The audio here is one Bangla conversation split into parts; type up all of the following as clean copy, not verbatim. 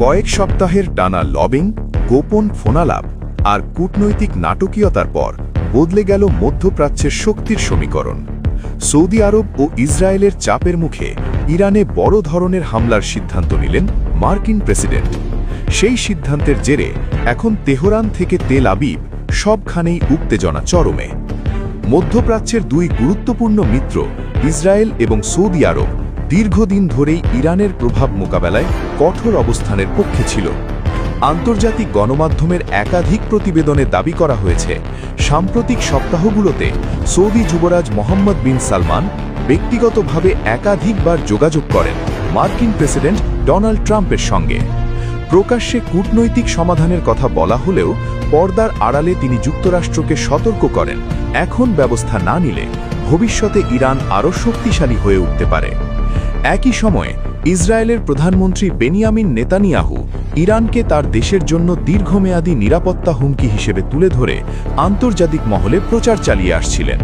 কয়েক সপ্তাহের টানা লবিং, গোপন ফোনালাপ আর কূটনৈতিক নাটকীয়তার পর বদলে গেল মধ্যপ্রাচ্যের শক্তির সমীকরণ। সৌদি আরব ও ইসরায়েলের চাপের মুখে ইরানে বড় ধরনের হামলার সিদ্ধান্ত নিলেন মার্কিন প্রেসিডেন্ট। সেই সিদ্ধান্তের জেরে এখন তেহরান থেকে তেল আবিব সবখানেই উত্তেজনা চরমে। মধ্যপ্রাচ্যের দুই গুরুত্বপূর্ণ মিত্র ইসরায়েল এবং সৌদি আরব দীর্ঘদিন ধরেই ইরানের প্রভাব মোকাবেলায় কঠোর অবস্থানের পক্ষে ছিল। আন্তর্জাতিক গণমাধ্যমের একাধিক প্রতিবেদনে দাবি করা হয়েছে, সাম্প্রতিক সপ্তাহগুলোতে সৌদি যুবরাজ মোহাম্মদ বিন সালমান ব্যক্তিগতভাবে একাধিকবার যোগাযোগ করেন মার্কিন প্রেসিডেন্ট ডোনাল্ড ট্রাম্পের সঙ্গে। প্রকাশ্যে কূটনৈতিক সমাধানের কথা বলা হলেও পর্দার আড়ালে তিনি যুক্তরাষ্ট্রকে সতর্ক করেন, এখন ব্যবস্থা না নিলে ভবিষ্যতে ইরান আরও শক্তিশালী হয়ে উঠতে পারে। একই সময়ে ইসরায়েলের প্রধানমন্ত্রী বেনিয়ামিন নেতানিয়াহু ইরানকে তার দেশের জন্য দীর্ঘমেয়াদী নিরাপত্তা হুমকি হিসেবে তুলে ধরে আন্তর্জাতিক মহলে প্রচার চালিয়ে আসছিলেন।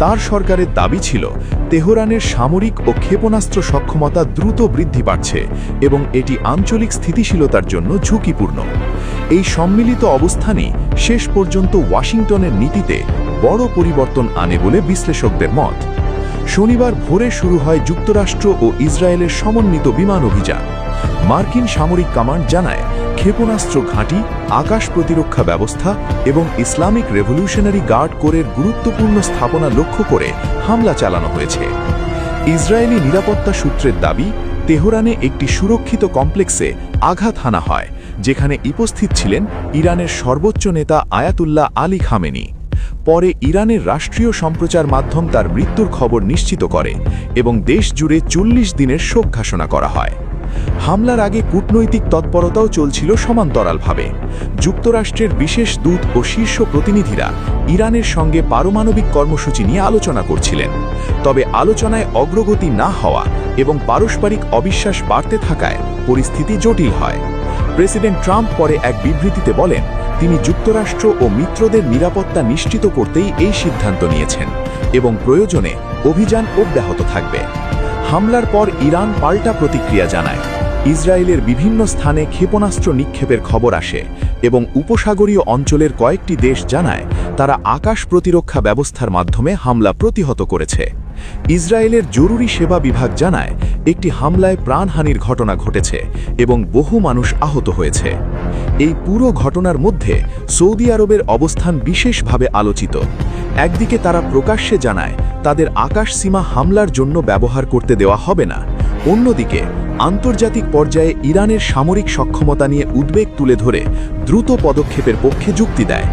তার সরকারের দাবি ছিল, তেহরানের সামরিক ও ক্ষেপণাস্ত্র সক্ষমতা দ্রুত বৃদ্ধি পাচ্ছে এবং এটি আঞ্চলিক স্থিতিশীলতার জন্য ঝুঁকিপূর্ণ। এই সম্মিলিত অবস্থানই শেষ পর্যন্ত ওয়াশিংটনের নীতিতে বড় পরিবর্তন আনে বলে বিশ্লেষকদের মত। শনিবার ভোরে শুরু হয় যুক্তরাষ্ট্র ও ইসরায়েলের সমন্বিত বিমান অভিযান। মার্কিন সামরিক কমান্ড জানায়, ক্ষেপণাস্ত্র ঘাঁটি, আকাশ প্রতিরক্ষা ব্যবস্থা এবং ইসলামিক রেভলিউশনারি গার্ড কোরের গুরুত্বপূর্ণ স্থাপনা লক্ষ্য করে হামলা চালানো হয়েছে। ইসরায়েলি নিরাপত্তা সূত্রের দাবি, তেহরানে একটি সুরক্ষিত কমপ্লেক্সে আঘাত হানা হয়, যেখানে উপস্থিত ছিলেন ইরানের সর্বোচ্চ নেতা আয়াতুল্লাহ আলী খামেনি। পরে ইরানের রাষ্ট্রীয় সম্প্রচার মাধ্যম তার মৃত্যুর খবর নিশ্চিত করে এবং দেশ জুড়ে 40 দিনের শোক ঘোষণা করা হয়। হামলার আগে কূটনৈতিক তৎপরতাও চলছিল সমান্তরালভাবে। যুক্তরাষ্ট্রের বিশেষ দূত ও শীর্ষ প্রতিনিধিরা ইরানের সঙ্গে পারমাণবিক কর্মসূচি নিয়ে আলোচনা করছিলেন। তবে আলোচনায় অগ্রগতি না হওয়া এবং পারস্পরিক অবিশ্বাস বাড়তে থাকায় পরিস্থিতি জটিল হয়। প্রেসিডেন্ট ট্রাম্প পরে এক বিবৃতিতে বলেন, তিনি যুক্তরাষ্ট্র ও মিত্রদের নিরাপত্তা নিশ্চিত করতেই এই সিদ্ধান্ত নিয়েছেন এবং প্রয়োজনে অভিযান অব্যাহত থাকবে। হামলার পর ইরান পাল্টা প্রতিক্রিয়া জানায়। ইসরায়েলের বিভিন্ন স্থানে ক্ষেপণাস্ত্র নিক্ষেপের খবর আসে এবং উপসাগরীয় অঞ্চলের কয়েকটি দেশ জানায় তারা আকাশ প্রতিরক্ষা ব্যবস্থার মাধ্যমে হামলা প্রতিহত করেছে। ইসরায়েলের জরুরি সেবা বিভাগ জানায়, একটি হামলায় প্রাণহানির ঘটনা ঘটেছে এবং বহু মানুষ আহত হয়েছে। এই পুরো ঘটনার মধ্যে সৌদি আরবের অবস্থান বিশেষভাবে আলোচিত। একদিকে তারা প্রকাশ্যে জানায় তাদের আকাশ সীমা হামলার জন্য ব্যবহার করতে দেওয়া হবে না, অন্যদিকে আন্তর্জাতিক পর্যায়ে ইরানের সামরিক সক্ষমতা নিয়ে উদ্বেগ তুলে ধরে দ্রুত পদক্ষেপের পক্ষে যুক্তি দেয়।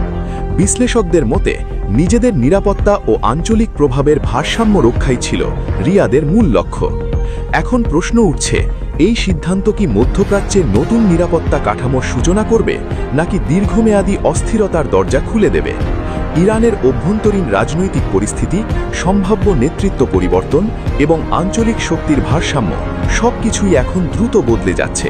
বিশ্লেষকদের মতে, নিজেদের নিরাপত্তা ও আঞ্চলিক প্রভাবের ভারসাম্য রক্ষাই ছিল রিয়াদের মূল লক্ষ্য। এখন প্রশ্ন উঠছে, এই সিদ্ধান্ত কি মধ্যপ্রাচ্যের নতুন নিরাপত্তা কাঠামোর সূচনা করবে নাকি দীর্ঘমেয়াদী অস্থিরতার দরজা খুলে দেবে? ইরানের অভ্যন্তরীণ রাজনৈতিক পরিস্থিতি, সম্ভাব্য নেতৃত্ব পরিবর্তন এবং আঞ্চলিক শক্তির ভারসাম্য সবকিছুই এখন দ্রুত বদলে যাচ্ছে।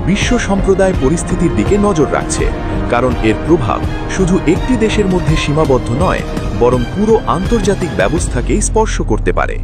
বিশ্ব সম্প্রদায় পরিস্থিতির দিকে নজর রাখছে, কারণ এর প্রভাব শুধু একটি দেশের মধ্যে সীমাবদ্ধ নয়, বরং পুরো আন্তর্জাতিক ব্যবস্থাকেই স্পর্শ করতে পারে।